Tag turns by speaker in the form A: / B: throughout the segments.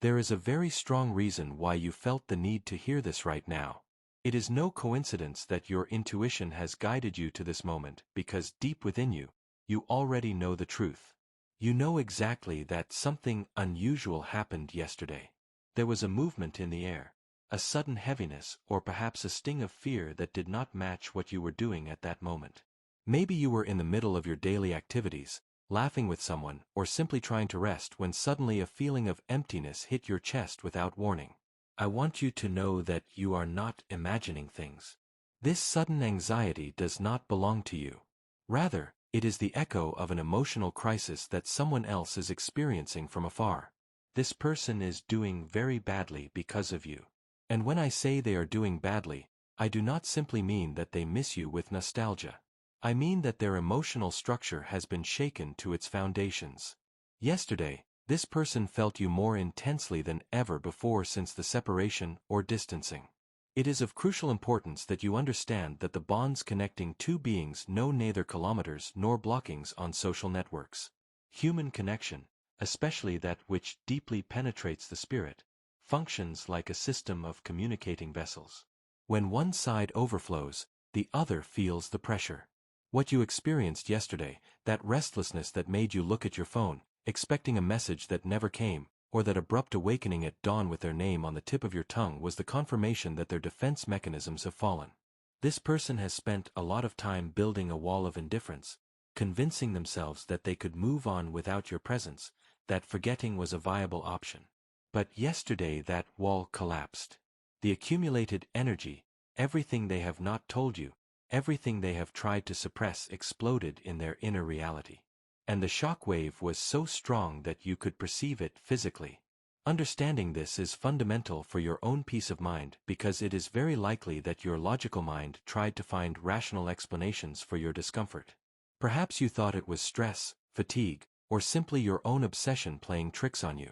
A: There is a very strong reason why you felt the need to hear this right now. It is no coincidence that your intuition has guided you to this moment, because deep within you, you already know the truth. You know exactly that something unusual happened yesterday. There was a movement in the air, a sudden heaviness, or perhaps a sting of fear that did not match what you were doing at that moment. Maybe you were in the middle of your daily activities, laughing with someone, or simply trying to rest when suddenly a feeling of emptiness hit your chest without warning. I want you to know that you are not imagining things. This sudden anxiety does not belong to you. Rather, it is the echo of an emotional crisis that someone else is experiencing from afar. This person is doing very badly because of you. And when I say they are doing badly, I do not simply mean that they miss you with nostalgia. I mean that their emotional structure has been shaken to its foundations. Yesterday, this person felt you more intensely than ever before since the separation or distancing. It is of crucial importance that you understand that the bonds connecting two beings know neither kilometers nor blockings on social networks. Human connection, especially that which deeply penetrates the spirit, functions like a system of communicating vessels. When one side overflows, the other feels the pressure. What you experienced yesterday, that restlessness that made you look at your phone, expecting a message that never came, or that abrupt awakening at dawn with their name on the tip of your tongue, was the confirmation that their defense mechanisms have fallen. This person has spent a lot of time building a wall of indifference, convincing themselves that they could move on without your presence, that forgetting was a viable option. But yesterday that wall collapsed. The accumulated energy, everything they have not told you, everything they have tried to suppress exploded in their inner reality. And the shock wave was so strong that you could perceive it physically. Understanding this is fundamental for your own peace of mind, because it is very likely that your logical mind tried to find rational explanations for your discomfort. Perhaps you thought it was stress, fatigue, or simply your own obsession playing tricks on you.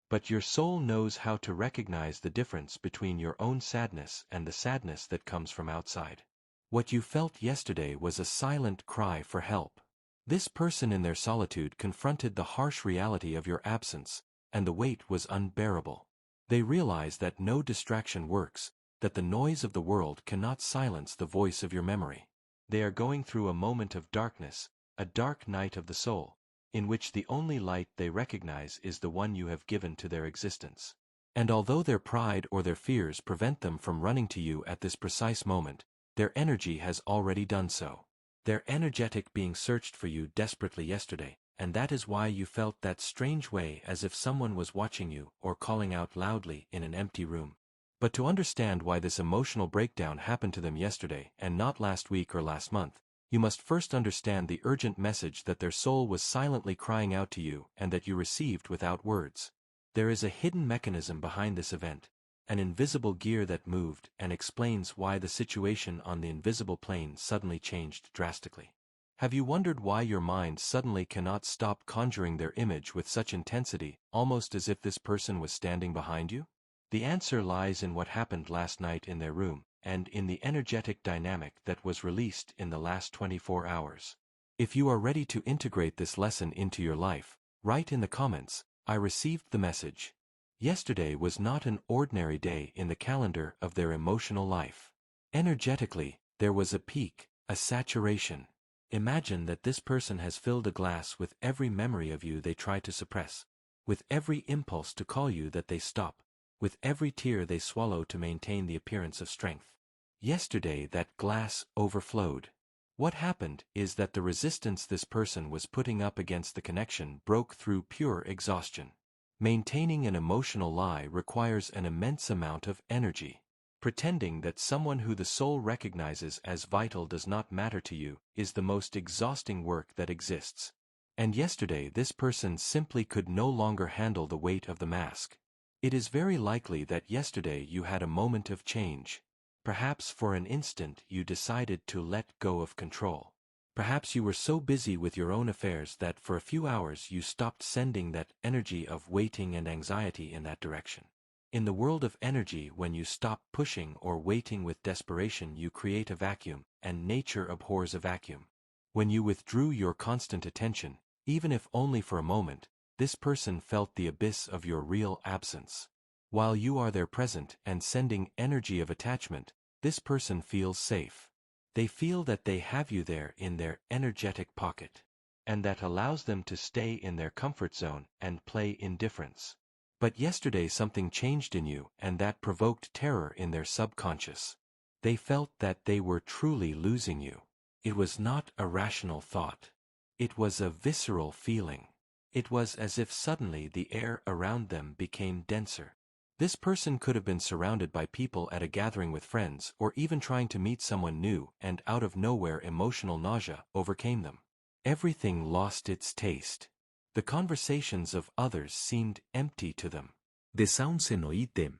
A: But your soul knows how to recognize the difference between your own sadness and the sadness that comes from outside. What you felt yesterday was a silent cry for help. This person in their solitude confronted the harsh reality of your absence, and the weight was unbearable. They realized that no distraction works, that the noise of the world cannot silence the voice of your memory. They are going through a moment of darkness, a dark night of the soul, in which the only light they recognize is the one you have given to their existence. And although their pride or their fears prevent them from running to you at this precise moment, their energy has already done so. Their energetic being searched for you desperately yesterday, and that is why you felt that strange way, as if someone was watching you or calling out loudly in an empty room. But to understand why this emotional breakdown happened to them yesterday and not last week or last month, you must first understand the urgent message that their soul was silently crying out to you and that you received without words. There is a hidden mechanism behind this event, an invisible gear that moved and explains why the situation on the invisible plane suddenly changed drastically. Have you wondered why your mind suddenly cannot stop conjuring their image with such intensity, almost as if this person was standing behind you? The answer lies in what happened last night in their room, and in the energetic dynamic that was released in the last 24 hours. If you are ready to integrate this lesson into your life, write in the comments, "I received the message." Yesterday was not an ordinary day in the calendar of their emotional life. Energetically, there was a peak, a saturation. Imagine that this person has filled a glass with every memory of you they try to suppress, with every impulse to call you that they stop, with every tear they swallow to maintain the appearance of strength. Yesterday that glass overflowed. What happened is that the resistance this person was putting up against the connection broke through pure exhaustion. Maintaining an emotional lie requires an immense amount of energy. Pretending that someone who the soul recognizes as vital does not matter to you is the most exhausting work that exists. And yesterday this person simply could no longer handle the weight of the mask. It is very likely that yesterday you had a moment of change. Perhaps for an instant you decided to let go of control. Perhaps you were so busy with your own affairs that for a few hours you stopped sending that energy of waiting and anxiety in that direction. In the world of energy, when you stop pushing or waiting with desperation, you create a vacuum, and nature abhors a vacuum. When you withdrew your constant attention, even if only for a moment, this person felt the abyss of your real absence. While you are there present and sending energy of attachment, this person feels safe. They feel that they have you there in their energetic pocket, and that allows them to stay in their comfort zone and play indifference. But yesterday something changed in you, and that provoked terror in their subconscious. They felt that they were truly losing you. It was not a rational thought. It was a visceral feeling. It was as if suddenly the air around them became denser. This person could have been surrounded by people at a gathering with friends or even trying to meet someone new, and out of nowhere emotional nausea overcame them. Everything lost its taste. The conversations of others seemed empty to them.
B: Desaunzenoitem.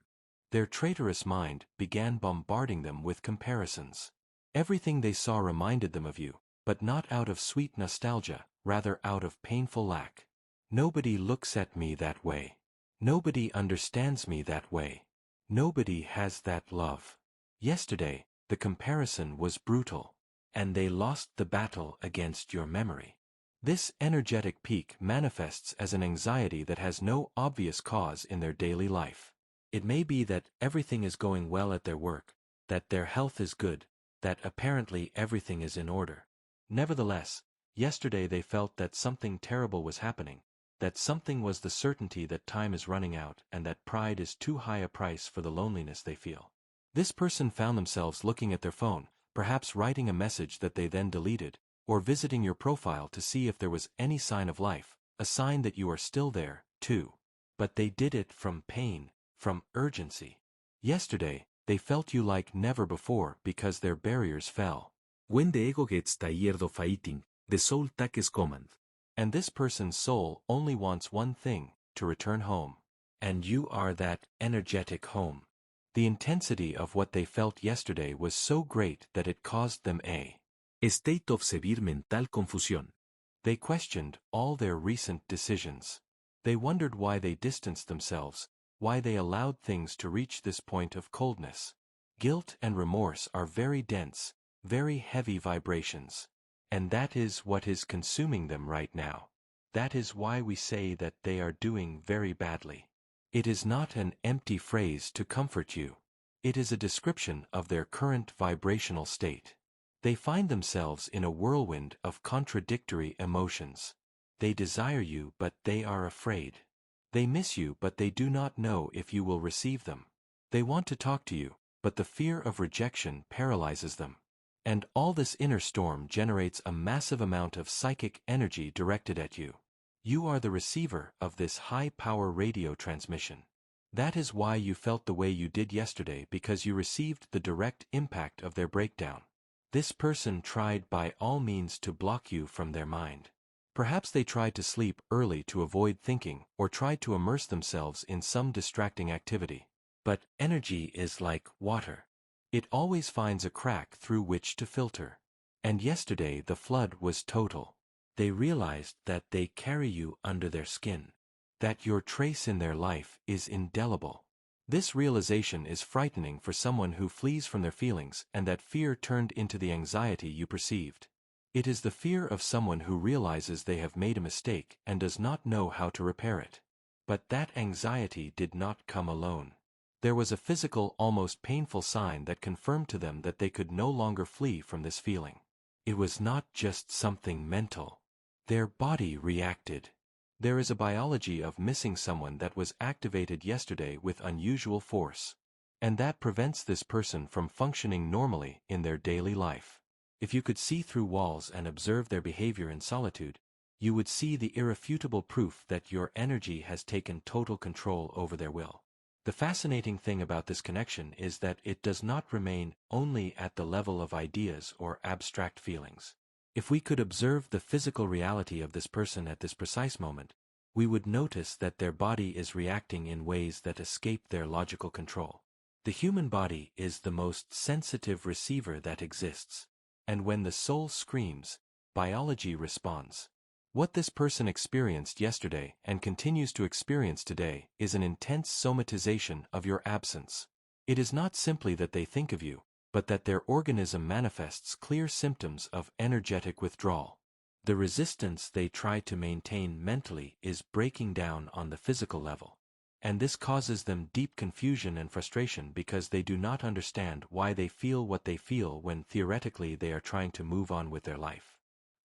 A: Their traitorous mind began bombarding them with comparisons. Everything they saw reminded them of you, but not out of sweet nostalgia, rather out of painful lack. Nobody looks at me that way. Nobody understands me that way. Nobody has that love. Yesterday, the comparison was brutal, and they lost the battle against your memory. This energetic peak manifests as an anxiety that has no obvious cause in their daily life. It may be that everything is going well at their work, that their health is good, that apparently everything is in order. Nevertheless, yesterday they felt that something terrible was happening, that something was the certainty that time is running out and that pride is too high a price for the loneliness they feel. This person found themselves looking at their phone, perhaps writing a message that they then deleted, or visiting your profile to see if there was any sign of life, a sign that you are still there, too. But they did it from pain, from urgency. Yesterday, they felt you like never before because their barriers fell.
B: When the ego gets tired of fighting, the soul takes command.
A: And this person's soul only wants one thing, to return home. And you are that energetic home. The intensity of what they felt yesterday was so great that it caused them a
B: state of severe mental confusion.
A: They questioned all their recent decisions. They wondered why they distanced themselves, why they allowed things to reach this point of coldness. Guilt and remorse are very dense, very heavy vibrations. And that is what is consuming them right now. That is why we say that they are doing very badly. It is not an empty phrase to comfort you. It is a description of their current vibrational state. They find themselves in a whirlwind of contradictory emotions. They desire you, but they are afraid. They miss you, but they do not know if you will receive them. They want to talk to you, but the fear of rejection paralyzes them. And all this inner storm generates a massive amount of psychic energy directed at you. You are the receiver of this high-power radio transmission. That is why you felt the way you did yesterday, because you received the direct impact of their breakdown. This person tried by all means to block you from their mind. Perhaps they tried to sleep early to avoid thinking, or tried to immerse themselves in some distracting activity. But energy is like water. It always finds a crack through which to filter. And yesterday the flood was total. They realized that they carry you under their skin. That your trace in their life is indelible. This realization is frightening for someone who flees from their feelings, and that fear turned into the anxiety you perceived. It is the fear of someone who realizes they have made a mistake and does not know how to repair it. But that anxiety did not come alone. There was a physical, almost painful sign that confirmed to them that they could no longer flee from this feeling. It was not just something mental. Their body reacted. There is a biology of missing someone that was activated yesterday with unusual force. And that prevents this person from functioning normally in their daily life. If you could see through walls and observe their behavior in solitude, you would see the irrefutable proof that your energy has taken total control over their will. The fascinating thing about this connection is that it does not remain only at the level of ideas or abstract feelings. If we could observe the physical reality of this person at this precise moment, we would notice that their body is reacting in ways that escape their logical control. The human body is the most sensitive receiver that exists. And when the soul screams, biology responds. What this person experienced yesterday and continues to experience today is an intense somatization of your absence. It is not simply that they think of you, but that their organism manifests clear symptoms of energetic withdrawal. The resistance they try to maintain mentally is breaking down on the physical level. And this causes them deep confusion and frustration because they do not understand why they feel what they feel when theoretically they are trying to move on with their life.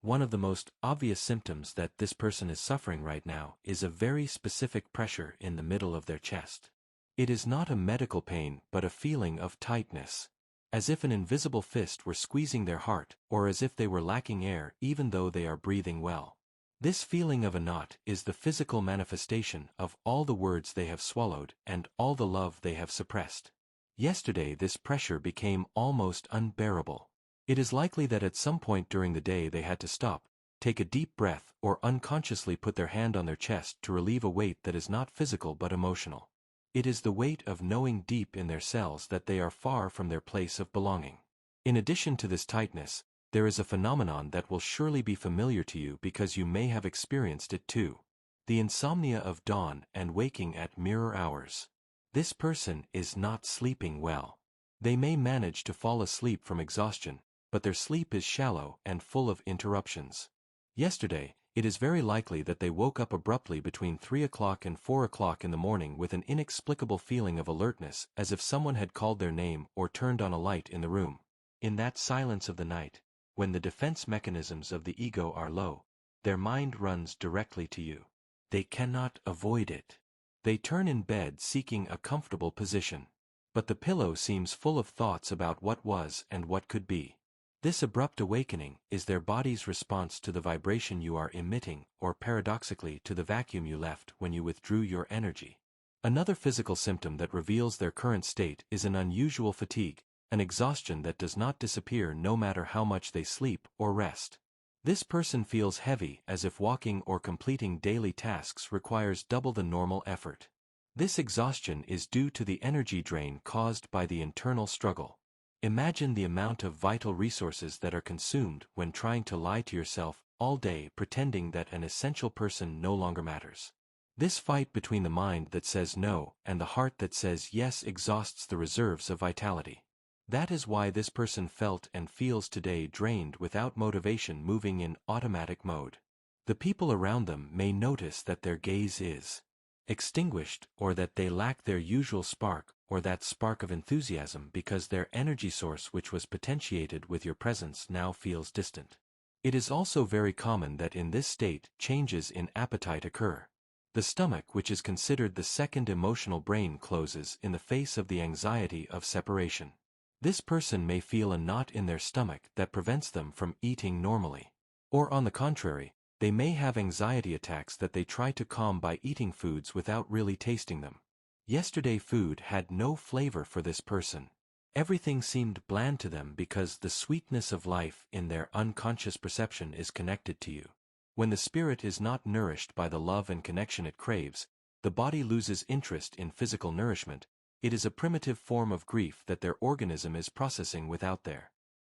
A: One of the most obvious symptoms that this person is suffering right now is a very specific pressure in the middle of their chest. It is not a medical pain but a feeling of tightness, as if an invisible fist were squeezing their heart, or as if they were lacking air even though they are breathing well. This feeling of a knot is the physical manifestation of all the words they have swallowed and all the love they have suppressed. Yesterday this pressure became almost unbearable. It is likely that at some point during the day they had to stop, take a deep breath, or unconsciously put their hand on their chest to relieve a weight that is not physical but emotional. It is the weight of knowing deep in their cells that they are far from their place of belonging. In addition to this tightness, there is a phenomenon that will surely be familiar to you because you may have experienced it too. The insomnia of dawn and waking at mirror hours. This person is not sleeping well. They may manage to fall asleep from exhaustion, but their sleep is shallow and full of interruptions. Yesterday, it is very likely that they woke up abruptly between 3 o'clock and 4 o'clock in the morning with an inexplicable feeling of alertness, as if someone had called their name or turned on a light in the room. In that silence of the night, when the defense mechanisms of the ego are low, their mind runs directly to you. They cannot avoid it. They turn in bed seeking a comfortable position. But the pillow seems full of thoughts about what was and what could be. This abrupt awakening is their body's response to the vibration you are emitting, or paradoxically to the vacuum you left when you withdrew your energy. Another physical symptom that reveals their current state is an unusual fatigue, an exhaustion that does not disappear no matter how much they sleep or rest. This person feels heavy, as if walking or completing daily tasks requires double the normal effort. This exhaustion is due to the energy drain caused by the internal struggle. Imagine the amount of vital resources that are consumed when trying to lie to yourself all day, pretending that an essential person no longer matters. This fight between the mind that says no and the heart that says yes exhausts the reserves of vitality. That is why this person felt and feels today drained, without motivation, moving in automatic mode. The people around them may notice that their gaze is extinguished, or that they lack their usual spark, or that spark of enthusiasm, because their energy source, which was potentiated with your presence, now feels distant. It is also very common that in this state changes in appetite occur. The stomach, which is considered the second emotional brain, closes in the face of the anxiety of separation. This person may feel a knot in their stomach that prevents them from eating normally. Or on the contrary, they may have anxiety attacks that they try to calm by eating foods without really tasting them. Yesterday food had no flavor for this person. Everything seemed bland to them because the sweetness of life in their unconscious perception is connected to you. When the spirit is not nourished by the love and connection it craves, the body loses interest in physical nourishment. It is a primitive form of grief that their organism is processing without their